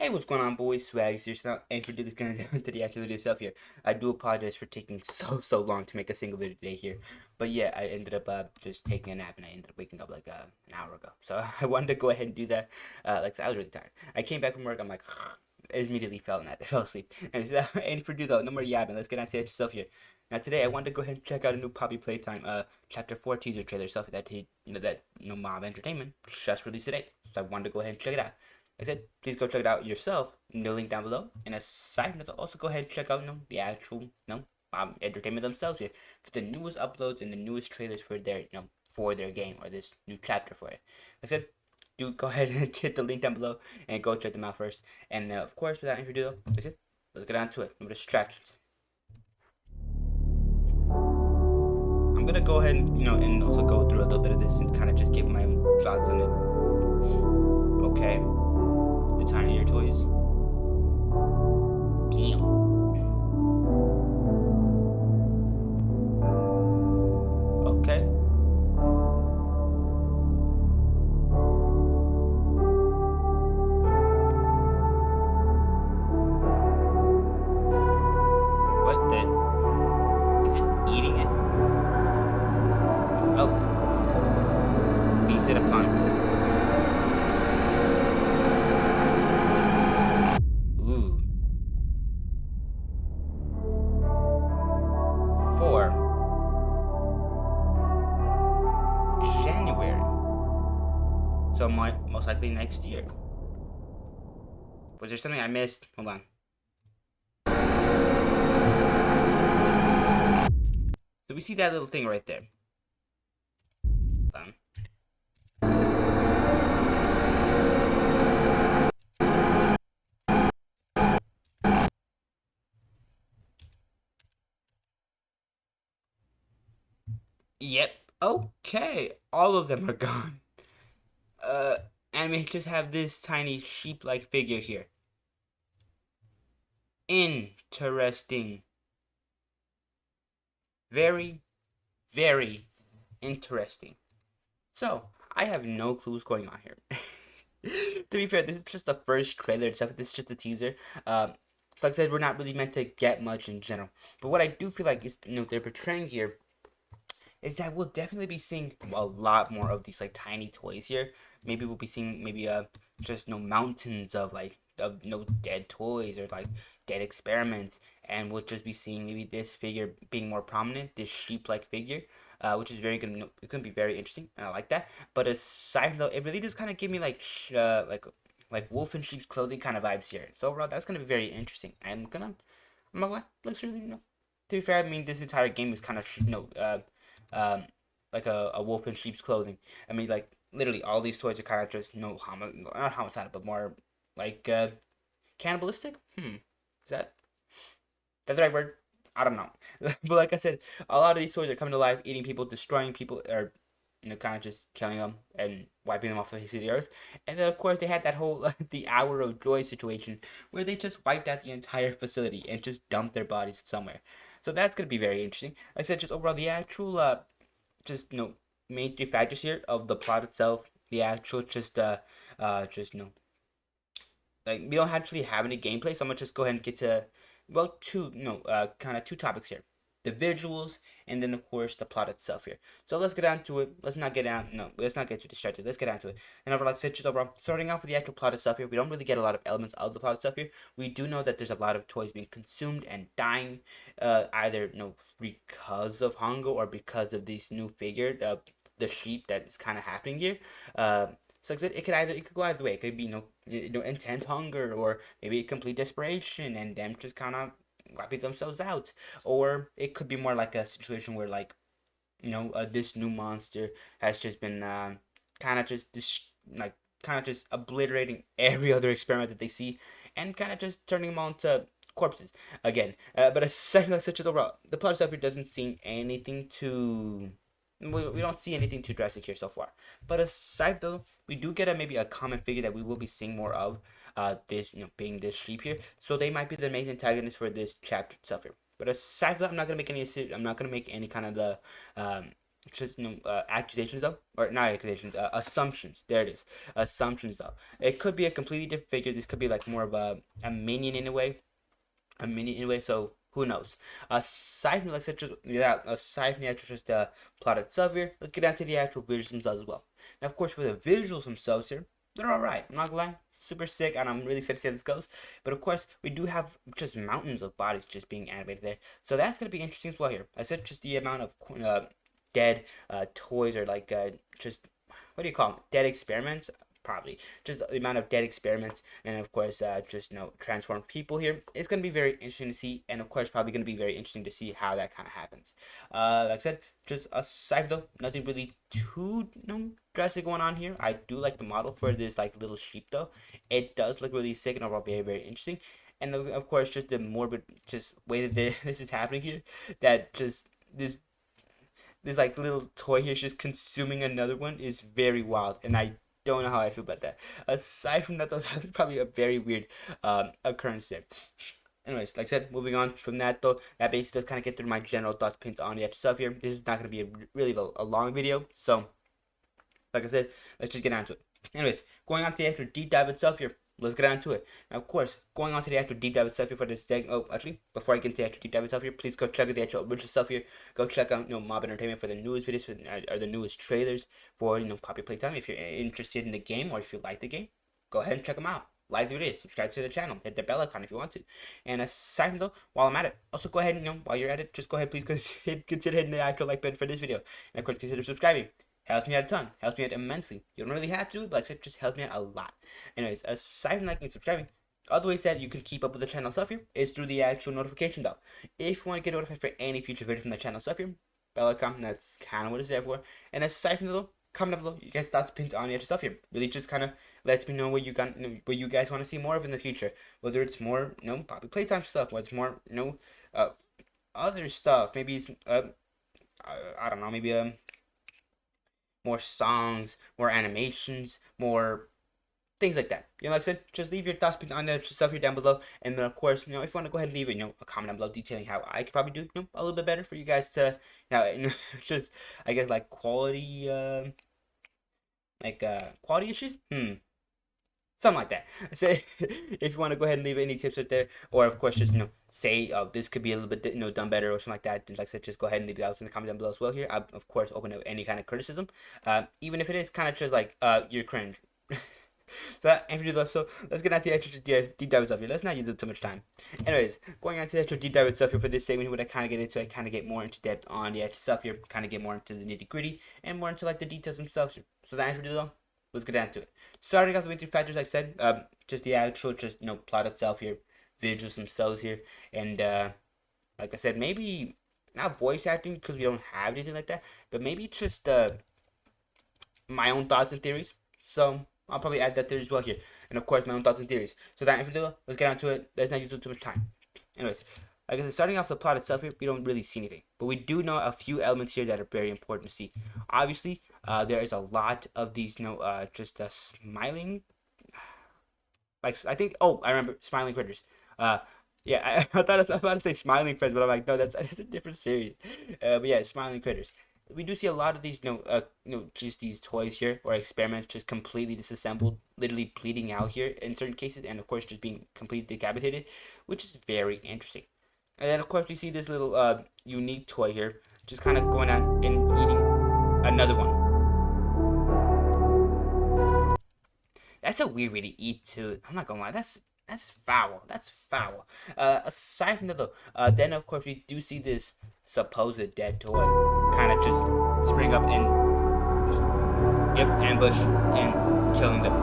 Hey, what's going on, boys? Swaggys here. So, and for this kind of to the actual video itself here, I do apologize for taking so long to make a single video today here. But yeah, I ended up just taking a nap, and I ended up waking up like an hour ago. So I wanted to go ahead and do that. Like so I was really tired. I came back from work. I'm like, I immediately fell asleep. And so, and for do though, no more yapping. Let's get on to the stuff here. Now today, I wanted to go ahead and check out a new Poppy Playtime Chapter 4 teaser trailer stuff that Mob Entertainment just released today. So I wanted to go ahead and check it out. Like I said, please go check it out yourself. No link down below. And aside from that, also go ahead and check out the actual entertainment themselves here for the newest uploads and the newest trailers for their for their game or this new chapter for it. Like I said, do go ahead and hit the link down below and go check them out first. And of course, without any further ado, that's it. Let's get on to it. No distractions. I'm gonna go ahead and and also go through a little bit of this and kind of just give my own thoughts on it. Okay, the tinier toys. Damn. Okay. What the? Is it eating it? Oh. Feast it upon. Ooh. 4 January. So most likely next year. Was there something I missed? Hold on. So we see that little thing right there. Yep. Okay. All of them are gone. And we just have this tiny sheep-like figure here. Interesting. Very, very interesting. So, I have no clue what's going on here. To be fair, this is just the first trailer itself. This is just a teaser. So like I said, we're not really meant to get much in general. But what I do feel like is, they're portraying here is that we'll definitely be seeing a lot more of these like tiny toys here. Maybe we'll be seeing just mountains of dead toys or like dead experiments, and we'll just be seeing maybe this figure being more prominent, this sheep-like figure, which is very good. It could be very interesting, and I like that. But aside from that, it really does kind of give me like wolf in sheep's clothing kind of vibes here. So overall, that's gonna be very interesting. I'm not gonna let's really To be fair, I mean this entire game is kind of um, like a wolf in sheep's clothing. I mean, like literally all these toys are kind of just not homicidal, but more like cannibalistic. Is that's the right word? I don't know. But like I said, a lot of these toys are coming to life, eating people, destroying people, or kind of just killing them and wiping them off the face of the earth. And then of course they had that whole the hour of joy situation where they just wiped out the entire facility and just dumped their bodies somewhere. So that's gonna be very interesting. Like I said, just overall the actual just main three factors here of the plot itself, the actual just like we don't actually have any gameplay, so I'm gonna just go ahead and get to two kind of two topics here. The visuals and then of course the plot itself here. So let's get down to it. Let's not get too distracted. Let's get down to it. And overall, like I said, just overall, starting off with the actual plot itself here, we don't really get a lot of elements of the plot itself here. We do know that there's a lot of toys being consumed and dying, either because of hunger or because of this new figure, the sheep that is kind of happening here. So like I said, it could go either way. It could be intense hunger, or maybe complete desperation, and them just kind of wiping themselves out, or it could be more like a situation where this new monster has just been kind of just kind of just obliterating every other experiment that they see, and kind of just turning them on to corpses again. But aside from such as overall, the plot stuff here doesn't seem anything too. We don't see anything too drastic here so far. But aside though, we do get maybe a common figure that we will be seeing more of. This being this sheep here, so they might be the main antagonist for this chapter itself here. But aside from that, I'm not gonna make any kind of the just accusations though, or not accusations, assumptions. There it is, assumptions though. It could be a completely different figure. This could be like more of a minion in a way, So who knows? Aside from like such aside from the actual just plot itself here, let's get down to the actual visuals themselves as well. Now, of course, for the visuals themselves here, they're all right. I'm not gonna lie, super sick, and I'm really excited to see how this goes. But of course, we do have just mountains of bodies just being animated there, so that's gonna be interesting as well here. I said just the amount of dead toys or like just what do you call them? Dead experiments, probably just the amount of dead experiments, and of course just transformed people here. It's going to be very interesting to see, and of course probably going to be very interesting to see how that kind of happens. Like I said, just aside though, nothing really too drastic going on here. I do like the model for this like little sheep though. It does look really sick and overall very interesting. And of course just the morbid just way that this is happening here, that just this like little toy here is just consuming another one is very wild, and I don't know how I feel about that. Aside from that, though, that was probably a very weird occurrence there. Anyways, like I said, moving on from that though, that basically does kind of get through my general thoughts, opinions on the actual stuff here. This is not going to be really a long video, so like I said, let's just get on to it. Anyways, going on to the actual deep dive itself here. Let's get on to it. Now, of course, going on to the actual deep dive itself here for this thing. Oh, actually, before I get into the actual deep dive itself here, please go check out the actual original stuff here. Go check out, Mob Entertainment for the newest videos or the newest trailers for, Copy Playtime. If you're interested in the game or if you like the game, go ahead and check them out. Like the video, subscribe to the channel, hit the bell icon if you want to. And aside from though, while I'm at it, also go ahead and, while you're at it, just go ahead, please consider hitting the actual like button for this video. And of course, consider subscribing. Helps me out a ton. Helps me out immensely. You don't really have to, but it just helps me out a lot. Anyways, aside from liking and subscribing, other ways that you can keep up with the channel stuff here is through the actual notification bell. If you want to get notified for any future videos from the channel stuff here, bell icon, that's kind of what it's there for. And aside from the comment down below, you guys thoughts pinned on the other stuff here. Really just kind of lets me know what you got, what you guys want to see more of in the future. Whether it's more, Poppy Playtime stuff, whether it's more, other stuff. Maybe it's, I don't know, maybe more songs, more animations, more things like that. Like I said, just leave your thoughts on the stuff here down below. And then, of course, if you want to go ahead and leave a comment down below detailing how I could probably do, a little bit better for you guys to, just, I guess, like quality, quality issues? Something like that. Say if you want to go ahead and leave any tips right there, or of course just say this could be a little bit done better or something like that. Like I said, just go ahead and leave it out in the comment down below as well. Here, I'm of course open to any kind of criticism, even if it is kind of just like you're cringe. So that do though. So let's get on to the actual deep dive stuff here. Let's not use up too much time. Anyways, going on to the actual deep dive stuff here for this segment, what I kind of get into, I kind of get more into depth on the actual stuff here, kind of get more into the nitty gritty and more into like the details themselves here. So that do though. Let's get down to it. Starting off with three factors, like I said, just the actual, plot itself here, visuals themselves here, and like I said, maybe not voice acting because we don't have anything like that, but maybe just my own thoughts and theories. So I'll probably add that there as well here, and of course my own thoughts and theories. So that info, let's get on to it. Let's not use too much time. Anyways, like I said, starting off the plot itself here, we don't really see anything, but we do know a few elements here that are very important to see. Obviously, there is a lot of these, just smiling, like I think. Oh, I remember smiling critters. Yeah, I thought I was about to say smiling friends, but I'm like, no, that's a different series. But yeah, smiling critters. We do see a lot of these, just these toys here or experiments just completely disassembled, literally bleeding out here in certain cases, and of course just being completely decapitated, which is very interesting. And then of course we see this little unique toy here, just kind of going on and eating another one. That's a weird way to eat too. I'm not gonna lie, that's foul. That's foul. Aside from that though, then of course we do see this supposed dead toy kind of just spring up and just, yep, ambush and killing them,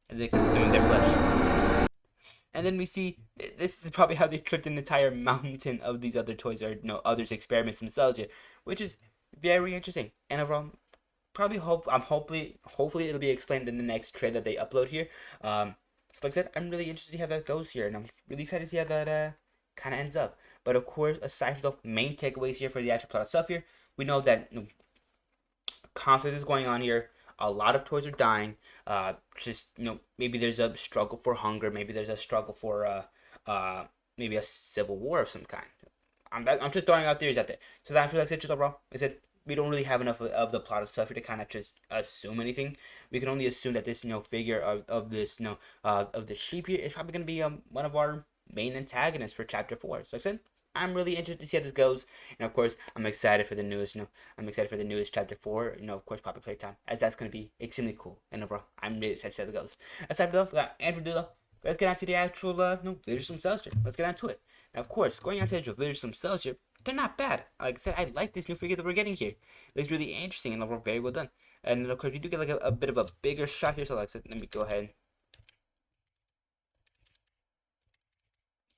and they consuming their flesh. And then we see this is probably how they tricked an entire mountain of these other toys or others experiments themselves here, which is very interesting. And overall, probably hopefully it'll be explained in the next trailer that they upload here. So like I said, I'm really interested to see how that goes here, and I'm really excited to see how that kind of ends up. But of course, aside from the main takeaways here for the actual plot stuff here, we know that conflict is going on here. A lot of toys are dying. Just maybe there's a struggle for hunger. Maybe there's a struggle for maybe a civil war of some kind. I'm just throwing out theories out there. So that I feel like it's just overall, I said we don't really have enough of the plot of stuff here to kind of just assume anything. We can only assume that this figure of this of the sheep here is probably gonna be one of our main antagonists for chapter 4. So like I said, I'm really interested to see how this goes, and of course I'm excited for the newest I'm excited for the newest chapter 4. Of course Poppy Playtime, as that's gonna be extremely cool. And overall, I'm really excited to see how it goes. Aside from that, and for though, let's get on to the actual villagers themselves here. Let's get on to it. Now, of course, going on to the villagers themselves here, they're not bad. Like I said, I like this new figure that we're getting here. It looks really interesting and overall very well done. And then, of course, you do get like a bit of a bigger shot here. So like I said, let me go ahead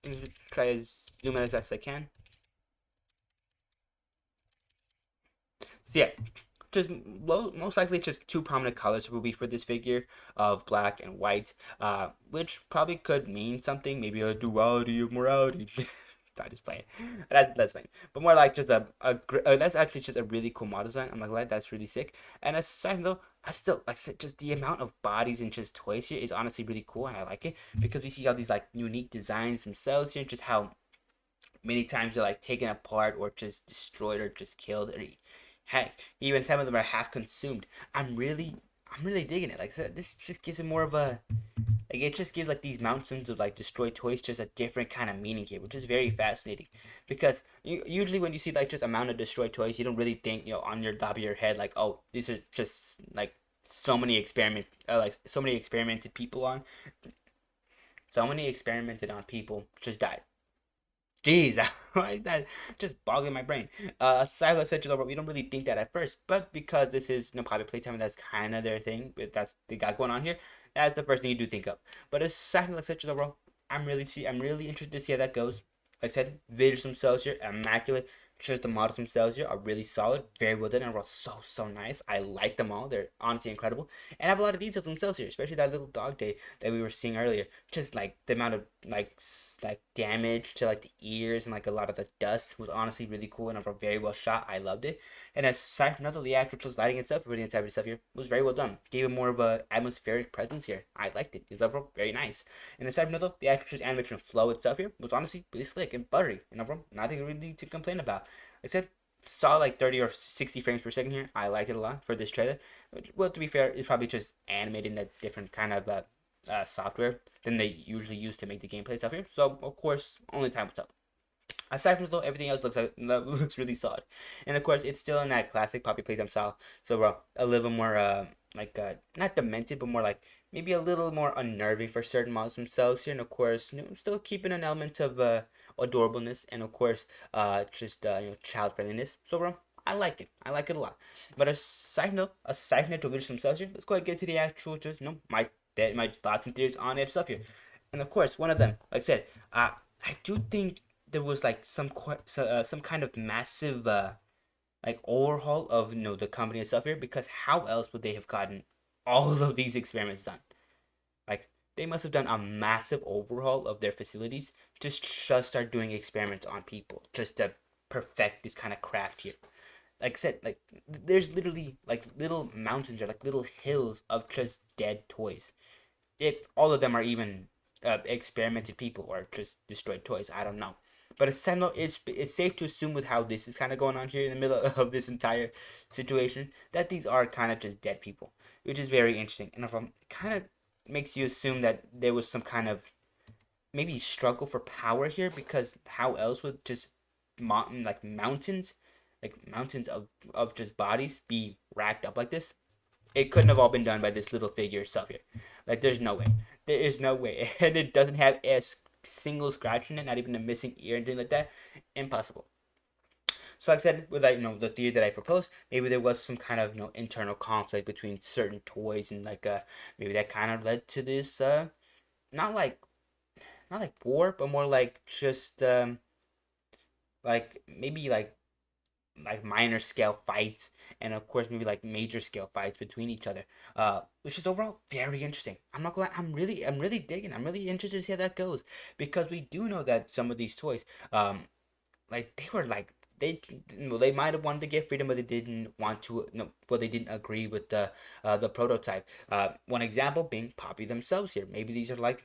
and try to zoom in as best as I can. So yeah, just most likely just two prominent colors will be for this figure of black and white, which probably could mean something, maybe a duality of morality. I just play it. That's lame, but more like just that's actually just a really cool model design. I'm like, that's really sick. And aside though, I still like just the amount of bodies and just toys here is honestly really cool, and I like it because we see all these like unique designs themselves here, and just how many times they're like taken apart or just destroyed or just killed, or heck, even some of them are half consumed. I'm really digging it. Like I said, this just gives it more of a like it just gives like these mountains of like destroyed toys just a different kind of meaning here, which is very fascinating. Because usually when you see like just amount of destroyed toys, you don't really think on your top of your head like, oh, these are just like so many experimented people on so many experimented on people just died. Jeez, why is that just boggling my brain? Silo said to we don't really think that at first, but because this is private playtime, and that's kind of their thing. That's they got going on here. That's the first thing you do think of. But aside from like such overall, I'm really interested to see how that goes. Like I said, visuals themselves here, immaculate. Just the models themselves here are really solid, very well done, and are so nice. I like them all. They're honestly incredible, and have a lot of details themselves here, especially that little dog day that we were seeing earlier. Just like the amount of like damage to like the ears and like a lot of the dust was honestly really cool and overall very well shot. I loved it. And aside from that, the actual just lighting itself, really inside stuff here was very well done. Gave it more of a atmospheric presence here. I liked it. It's overall very nice. And aside from that, the actual just animation flow itself here was honestly really slick and buttery. And overall, nothing really to complain about. I said saw like 30 or 60 frames per second here. I liked it a lot for this trailer. Well, to be fair, it's probably just animated in a different kind of software than they usually use to make the gameplay itself here. So of course, only time will tell. Aside from though, everything else looks really solid, and of course, it's still in that classic Poppy Playtime style. So a little bit more not demented, but more like maybe a little more unnerving for certain models themselves here. And of course, still keeping an element of adorableness, and of course, just child friendliness. So I like it. I like it a lot. But aside from the villagers themselves here, let's go ahead and get to the actual just my thoughts and theories on it stuff here. And of course, one of them, like I said, I do think there was like some kind of massive like overhaul of the company itself here, because how else would they have gotten all of these experiments done? Like they must have done a massive overhaul of their facilities just start doing experiments on people just to perfect this kind of craft here. Like I said, like there's literally like little mountains or like little hills of just dead toys. If all of them are even experimented people or just destroyed toys, I don't know. But essential, it's safe to assume with how this is kind of going on here in the middle of this entire situation that these are kind of just dead people, which is very interesting. And if kind of makes you assume that there was some kind of maybe struggle for power here, because how else would just mountains, like mountains of just bodies be racked up like this? It couldn't have all been done by this little figure itself here. Like, there's no way. There is no way. And it doesn't have a single scratch in it, not even a missing ear, anything like that. Impossible. So, like I said, with the theory that I proposed, maybe there was some kind of internal conflict between certain toys, and like maybe that kind of led to this not like not like war, but more like just like maybe like minor scale fights, and of course maybe like major scale fights between each other, which is overall very interesting. I'm not gonna I'm really digging. I'm really interested to see how that goes, because we do know that some of these toys like they were like they might have wanted to get freedom, but they didn't want to, no, well, they didn't agree with the prototype. One example being Poppy themselves here. Maybe these are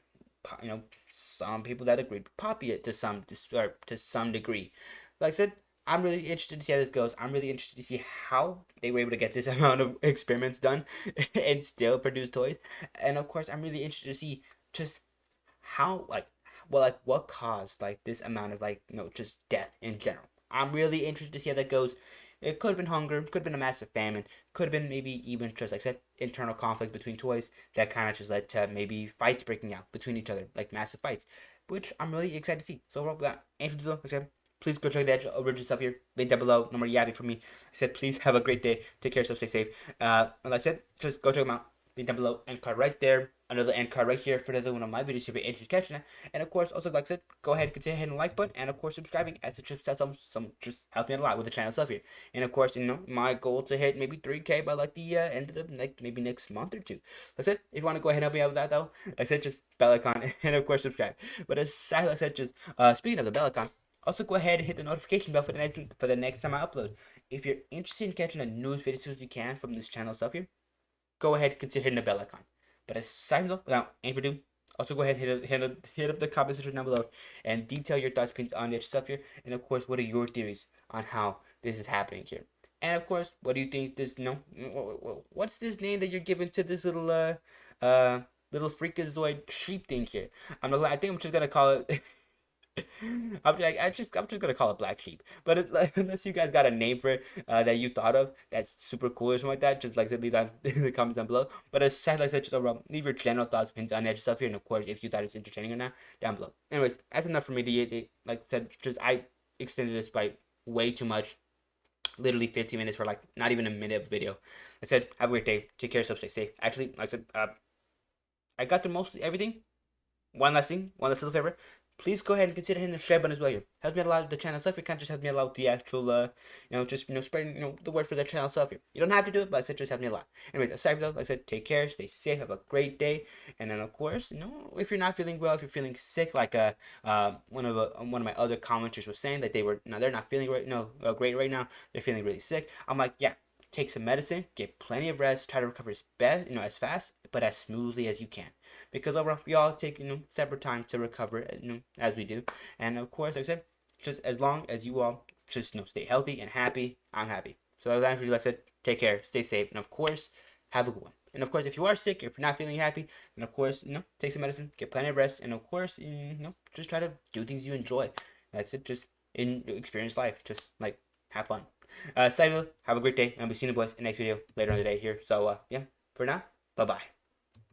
some people that agreed with Poppy to some degree. like I said, I'm really interested to see how this goes. I'm really interested to see how they were able to get this amount of experiments done and still produce toys. And of course, I'm really interested to see just how what caused like this amount of just death in general. I'm really interested to see how that goes. It could have been hunger, could have been a massive famine, could have been maybe even just like I said internal conflict between toys that kind of just led to maybe fights breaking out between each other, like massive fights, which I'm really excited to see. So overall, that please go check that original stuff here. Link down below. No more yapping from me. I said please have a great day. Take care of yourself. Stay safe. And like I said, just go check them out. Link down below. End card right there. Another end card right here for another one of my videos if you're interested in catching it. And of course, also like I said, go ahead and consider hitting the like button and of course subscribing as it just just helps me out a lot with the channel stuff here. And of course, my goal to hit maybe 3K by like the end of like maybe next month or two. That's it. If you want to go ahead and help me out with that though, like I said, just bell icon and of course subscribe. But aside, like I said, just speaking of the bell icon, also go ahead and hit the notification bell for the next time I upload. If you're interested in catching the newest videos as soon as you can from this channel stuff here, go ahead and consider hitting the bell icon. But aside from that, without any further ado, also go ahead and hit up the comment section down below and detail your thoughts on this stuff here. And of course, what are your theories on how this is happening here? And of course, what do you think this? What's this name that you're giving to this uh little freakazoid sheep thing here? I'm not. I think I'm just gonna call it. I'm just gonna call it black sheep. But like, unless you guys got a name for it that you thought of that's super cool or something like that, just like leave that in the comments down below. But aside, like I said, just overall, leave your general thoughts, opinions on edge stuff here, and of course, if you thought it's entertaining or not, down below. Anyways, that's enough for me to like I said, just I extended this by way too much. Literally 15 minutes for like not even a minute of video. I said, have a great day. Take care of yourself. Stay safe. Actually, like I said, I got through mostly everything. One last thing, one last little favor. Please go ahead and consider hitting the share button as well here. Helps me a lot with the channel stuff. It kind of just helps me a lot with the actual, just, spreading, the word for the channel stuff here. You don't have to do it, but I said just helps me a lot. Anyways, aside from that, like I said, take care, stay safe, have a great day. And then, of course, if you're not feeling well, if you're feeling sick, like one of my other commenters was saying that they're not feeling great right now. They're feeling really sick. I'm like, yeah, take some medicine, get plenty of rest, try to recover as best, as fast, but as smoothly as you can. Because overall, we all take, separate time to recover, as we do. And of course, like I said, just as long as you all just, stay healthy and happy, I'm happy. So that's what I said. Take care, stay safe, and of course, have a good one. And of course, if you are sick, if you're not feeling happy, then of course, take some medicine, get plenty of rest, and of course, just try to do things you enjoy. That's it. Just experience life. Just like have fun. Samuel, have a great day, and I'll be seeing you boys in the next video later on today here. So, yeah, for now, bye bye.